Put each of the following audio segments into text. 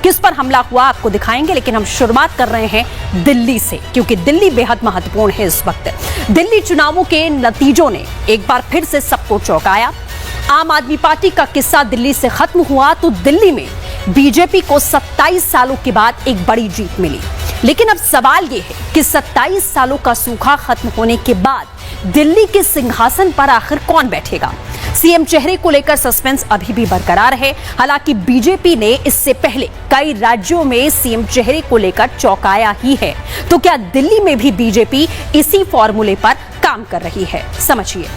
किस पर हमला हुआ आपको दिखाएंगे, लेकिन हम शुरुआत कर रहे हैं दिल्ली से, क्योंकि दिल्ली बेहद महत्वपूर्ण है इस वक्त। दिल्ली चुनावों के नतीजों ने एक बार फिर से सबको चौंकाया। आम आदमी पार्टी का किस्सा दिल्ली से खत्म हुआ तो दिल्ली में बीजेपी को 27 सालों के बाद एक बड़ी जीत मिली। लेकिन अब सवाल यह है कि 27 सालों का सूखा खत्म होने के बाद दिल्ली के सिंहासन पर आखिर कौन बैठेगा। सीएम चेहरे को लेकर सस्पेंस अभी भी बरकरार है। हालांकि बीजेपी ने इससे पहले कई राज्यों में सीएम चेहरे को लेकर चौंकाया ही है, तो क्या दिल्ली में भी बीजेपी इसी फॉर्मूले पर काम कर रही है? समझिए।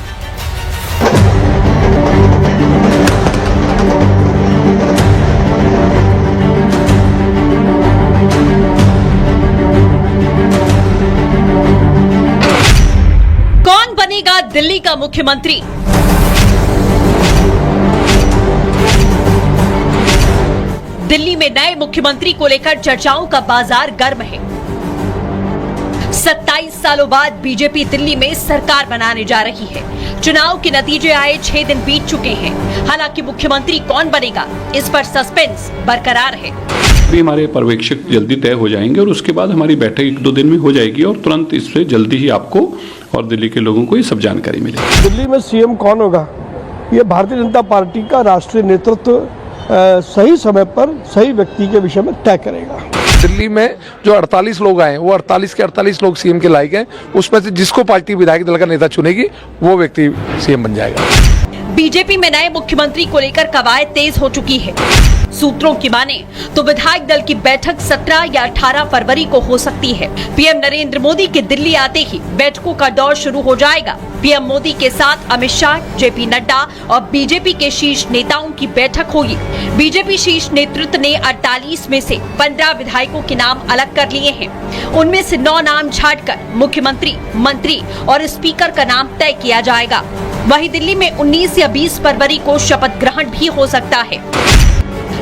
कौन बनेगा दिल्ली का मुख्यमंत्री? दिल्ली में नए मुख्यमंत्री को लेकर चर्चाओं का बाजार गर्म है। 27 सालों बाद बीजेपी दिल्ली में सरकार बनाने जा रही है। चुनाव के नतीजे आए 6 दिन बीत चुके हैं। हालांकि मुख्यमंत्री कौन बनेगा, इस पर सस्पेंस बरकरार है। अभी हमारे पर्यवेक्षक जल्दी तय हो जाएंगे और उसके बाद हमारी बैठक 1-2 दिन में हो जाएगी और तुरंत इससे जल्दी ही आपको और दिल्ली के लोगों को ये सब जानकारी मिलेगी। दिल्ली में सीएम कौन होगा, ये भारतीय जनता पार्टी का राष्ट्रीय नेतृत्व सही समय पर सही व्यक्ति के विषय में तय करेगा। दिल्ली में जो 48 लोग आए वो 48 के 48 लोग सीएम के लायक हैं। उसमें से जिसको पार्टी विधायक दल का नेता चुनेगी वो व्यक्ति सीएम बन जाएगा। बीजेपी में नए मुख्यमंत्री को लेकर कवायद तेज हो चुकी है। सूत्रों की माने तो विधायक दल की बैठक 17 या 18 फरवरी को हो सकती है। पीएम नरेंद्र मोदी के दिल्ली आते ही बैठकों का दौर शुरू हो जाएगा। पीएम मोदी के साथ अमित शाह, जेपी नड्डा और बीजेपी के शीर्ष नेताओं की बैठक होगी। बीजेपी शीर्ष नेतृत्व ने 48 में से 15 विधायकों के नाम अलग कर लिए हैं। उनमें से 9 नाम छांटकर मुख्यमंत्री, मंत्री और स्पीकर का नाम तय किया जाएगा। वहीं दिल्ली में 19 या 20 फरवरी को शपथ ग्रहण भी हो सकता है।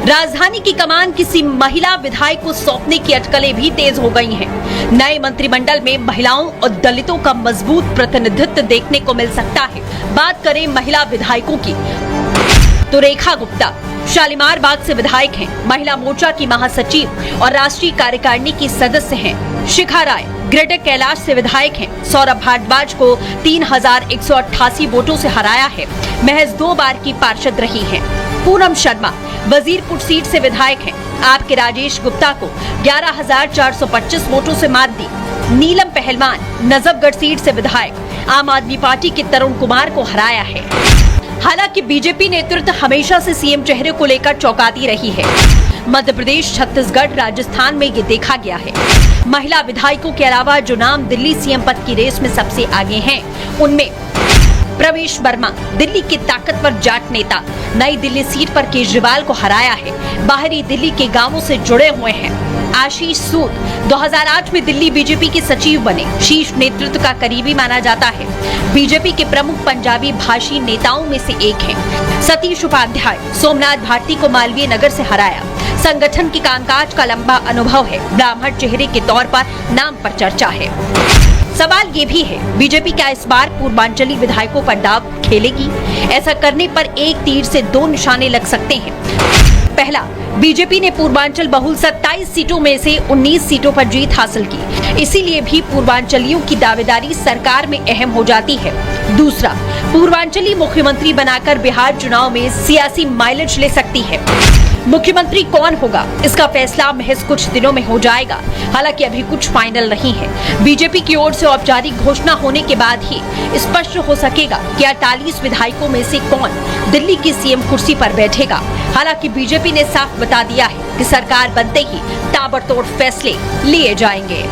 राजधानी की कमान किसी महिला विधायक को सौंपने की अटकलें भी तेज हो गई हैं। नए मंत्रिमंडल में महिलाओं और दलितों का मजबूत प्रतिनिधित्व देखने को मिल सकता है। बात करें महिला विधायकों की तो रेखा गुप्ता शालीमार बाग से विधायक हैं। महिला मोर्चा की महासचिव और राष्ट्रीय कार्यकारिणी की सदस्य हैं। शिखा राय ग्रेटर कैलाश से विधायक हैं। सौरभ भारद्वाज को 3188 वोटों से हराया है। महज 2 बार की पार्षद रही हैं। पूनम शर्मा वजीरपुर सीट से विधायक हैं। आपके राजेश गुप्ता को 11,425 वोटों से मात दी। नीलम पहलवान नजफगढ़ सीट से विधायक आम आदमी पार्टी के तरुण कुमार को हराया है। हालांकि बीजेपी नेतृत्व हमेशा से सीएम चेहरे को लेकर चौंकाती रही है। मध्य प्रदेश, छत्तीसगढ़, राजस्थान में ये देखा गया है। महिला विधायकों के अलावा जो नाम दिल्ली सीएम पद की रेस में सबसे आगे हैं, उनमें प्रवेश वर्मा दिल्ली के ताकतवर जाट नेता, नई दिल्ली सीट पर केजरीवाल को हराया है। बाहरी दिल्ली के गांवों से जुड़े हुए हैं। आशीष सूद 2008 में दिल्ली बीजेपी के सचिव बने। शीर्ष नेतृत्व का करीबी माना जाता है। बीजेपी के प्रमुख पंजाबी भाषी नेताओं में से एक हैं। सतीश उपाध्याय सोमनाथ भारती को मालवीय नगर से हराया। संगठन के कामकाज का लंबा अनुभव है। ब्राह्मण चेहरे के तौर पर नाम पर चर्चा है। सवाल ये भी है, बीजेपी क्या इस बार पूर्वांचली विधायकों पर दांव खेलेगी? ऐसा करने पर एक तीर से 2 निशाने लग सकते हैं। पहला, बीजेपी ने पूर्वांचल बहुल 27 सीटों में से 19 सीटों पर जीत हासिल की, इसीलिए भी पूर्वांचलियों की दावेदारी सरकार में अहम हो जाती है। दूसरा, पूर्वांचली मुख्यमंत्री बनाकर बिहार चुनाव में सियासी माइलेज ले सकती है। मुख्यमंत्री कौन होगा, इसका फैसला महज कुछ दिनों में हो जाएगा। हालांकि अभी कुछ फाइनल नहीं है। बीजेपी की ओर से औपचारिक घोषणा होने के बाद ही स्पष्ट हो सकेगा कि 48 विधायकों में से कौन दिल्ली की सीएम कुर्सी पर बैठेगा। हालांकि बीजेपी ने साफ बता दिया है कि सरकार बनते ही ताबड़तोड़ फैसले लिए जाएंगे।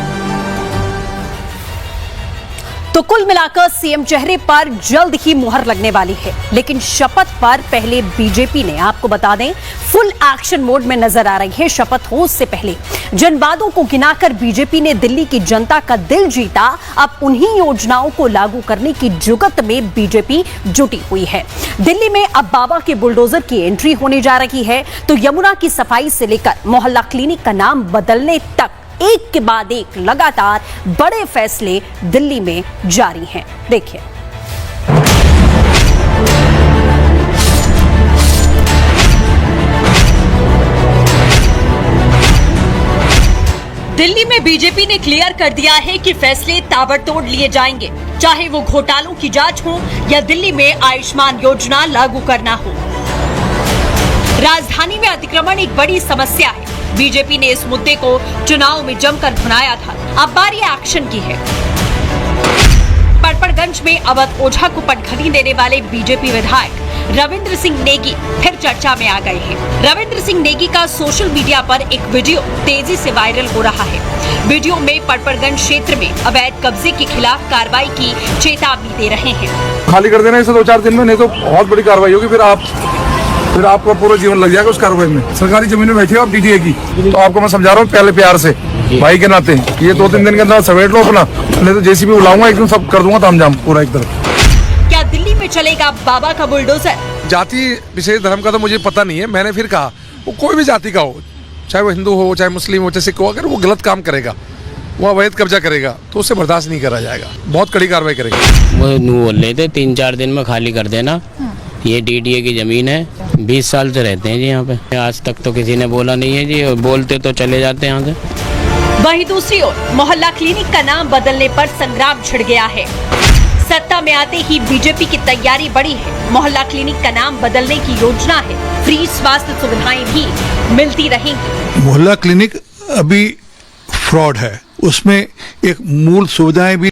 तो कुल मिलाकर सीएम चेहरे पर जल्द ही मुहर लगने वाली है। लेकिन शपथ पर पहले बीजेपी ने, आपको बता दें, फुल एक्शन मोड में नजर आ रही है। शपथ हो उससे पहले जिन वादों को गिनाकर बीजेपी ने दिल्ली की जनता का दिल जीता, अब उन्हीं योजनाओं को लागू करने की जुगत में बीजेपी जुटी हुई है। दिल्ली में अब बाबा के बुलडोजर की एंट्री होने जा रही है, तो यमुना की सफाई से लेकर मोहल्ला क्लिनिक का नाम बदलने तक एक के बाद एक लगातार बड़े फैसले दिल्ली में जारी हैं। देखिए। दिल्ली में बीजेपी ने क्लियर कर दिया है कि फैसले ताबड़तोड़ लिए जाएंगे, चाहे वो घोटालों की जांच हो या दिल्ली में आयुष्मान योजना लागू करना हो। राजधानी में अतिक्रमण एक बड़ी समस्या है। बीजेपी ने इस मुद्दे को चुनाव में जमकर भुनाया था, अब बारी एक्शन की है। पड़पड़गंज में अवध ओझा को पटखनी देने वाले बीजेपी विधायक रविंद्र सिंह नेगी फिर चर्चा में आ गए हैं। रविंद्र सिंह नेगी का सोशल मीडिया पर एक वीडियो तेजी से वायरल हो रहा है। वीडियो में पड़पड़गंज क्षेत्र में अवैध कब्जे के खिलाफ कार्रवाई की चेतावनी दे रहे हैं। खाली कर देना इसे 2-4 दिन में, नहीं तो बहुत बड़ी कार्रवाई होगी। फिर आपका पूरा जीवन लग जाएगा उस कार्रवाई में। सरकारी जमीन में बैठे हो आप डीडीए की, तो आपको मैं समझा रहा हूँ पहले प्यार से, भाई के नाते, ये 2-3 दिन के अंदर समेट लो अपना, नहीं तो जेसीबी बुलाऊंगा, एकदम सब कर दूंगा तामझाम पूरा एक तरफ। क्या दिल्ली में चलेगा बाबा का बुलडोजर? जाति विशेष धर्म का तो मुझे पता नहीं है। मैंने फिर कहा वो कोई भी जाति का हो, चाहे वो हिंदू हो, चाहे मुस्लिम हो, चाहे सिख हो, अगर वो गलत काम करेगा, वो अवैध कब्जा करेगा, तो उसे बर्दाश्त नहीं करा जाएगा, बहुत कड़ी कार्रवाई करेगा। वो बोल रहे थे 3-4 दिन में खाली कर देना, ये डीडीए की जमीन है, 20 साल से रहते हैं जी यहाँ पे, आज तक तो किसी ने बोला नहीं है जी, और बोलते तो चले जाते हैं यहाँ से। वहीं दूसरी ओर मोहल्ला क्लिनिक का नाम बदलने पर संग्राम छिड़ गया है। सत्ता में आते ही बीजेपी की तैयारी बड़ी है। मोहल्ला क्लिनिक का नाम बदलने की योजना है। फ्री स्वास्थ्य सुविधाएं भी मिलती रहेंगी। मोहल्ला क्लिनिक अभी फ्रॉड है, उसमें एक मूल सुविधाएं भी